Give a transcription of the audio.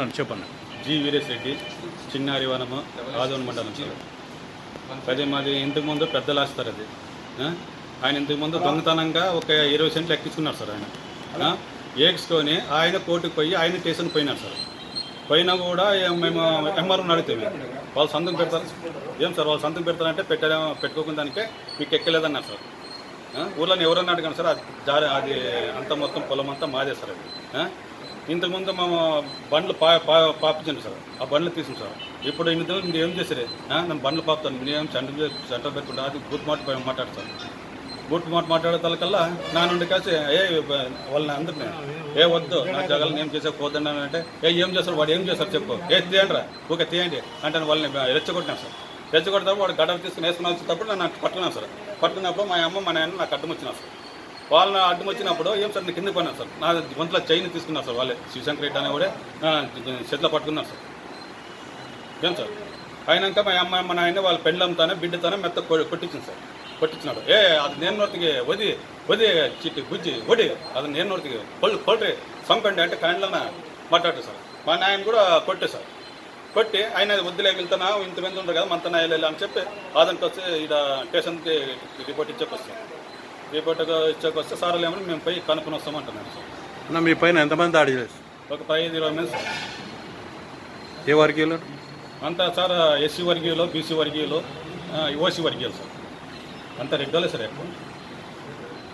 చెప్పండి. జి వీరేష్ రెడ్డి, చిన్నారి వనము, ఆదోన్ మండలం సార్. అదే మాది ఇంతకుముందు పెద్దలు వేస్తారు అది. ఆయన ఇంతకుముందు దొంగతనంగా ఒక 20 సెంట్లు ఎక్కించుకున్నారు సార్ ఆయన. ఏడ్చుకొని ఆయన కోర్టుకు పోయి ఆయన స్టేషన్కి పోయినారు సార్. పోయినా కూడా మేము ఎంఆర్ఓని అడిగితే వాళ్ళు సంతకం పెడతారు. ఏం సార్ వాళ్ళు సంతకం పెడతారంటే పెట్టుకోకుండా దానికే మీకు ఎక్కలేదన్నారు సార్. ఊళ్ళో ఎవరన్నా అడిగాను సార్, అది అంత మొత్తం పొలం అంతా మాదే సార్ అది. ఇంతకుముందు మేము బండ్లు పాపించాను సార్, ఆ బండ్లు తీసాం సార్. ఇప్పుడు ఇంత మీరు ఏం చేసారే, నేను బండ్లు పాపుతాను, నేనేం సెంటర్ పెట్టుకుంటా, అది బూత్ మాట మాట్లాడతాను. బూత్ మాట మాట్లాడే తలకల్లా నా నుండి కాసి వాళ్ళని అందరినీ వద్దు నా జగల్ని ఏం చేసే పోతుండ అంటే ఏం చేస్తారు వాడు ఏం చేస్తారు చెప్పు, తీయండి రా ఓకే తీయండి అంటే వాళ్ళని రెచ్చగొట్టినాను సార్. రెచ్చగొడతా వాడు గడ్డలు తీసుకుని వేసుకుని వచ్చేటప్పుడు నన్ను పట్టుకున్నాను సార్. పట్టుకున్నప్పుడు మా అమ్మ మా నాయన నాకు అడ్డం వచ్చినారు సార్. వాళ్ళని అడ్డం వచ్చినప్పుడు ఏం సార్ నేను కిందకి పోయినాను సార్. నా వంతుల చైన్ తీసుకున్నారు సార్ వాళ్ళే, శివశంకర్ రెడ్డి అనే కూడా చేతిలో పట్టుకున్నారు సార్. ఏం సార్ అయినాక మా అమ్మ మా నాయన వాళ్ళ పెండ్లంతానే బిడ్డతోనే మెత్త కొట్టించింది సార్. కొట్టించినాడు. అది నేను నోటికి వది చిట్టి గుజ్జి వడి అది నేను నోటికి కొల్ట్రీ సంపండి అంటే కైండ్లోనే మాట్లాడు సార్. మా నాయన కూడా కొట్టే సార్. కొట్టి ఆయన వద్దులే వెళ్తున్నా ఇంతమంది ఉండరు కదా మనతో వెళ్ళాలి అని చెప్పి అదంతా వచ్చి ఇక్కడ స్టేషన్కి రిపోర్ట్ ఇచ్చేకొస్తాం. రిపోర్ట్ ఇచ్చేకొస్తే సార్ ఏమో మేము పోయి కనుక్కొని వస్తామంటున్నాను సార్. మీ పైన ఎంతమంది దాడి చేస్తారు? ఒక 15-20 మంది సార్. ఏ వర్గీయులు అంతా సార్? ఎస్సీ వర్గీయులు, బీసీ వర్గీయులు, ఓసీ వర్గీయులు సార్. అంతా రెడ్డోలే సార్ ఎక్కువ.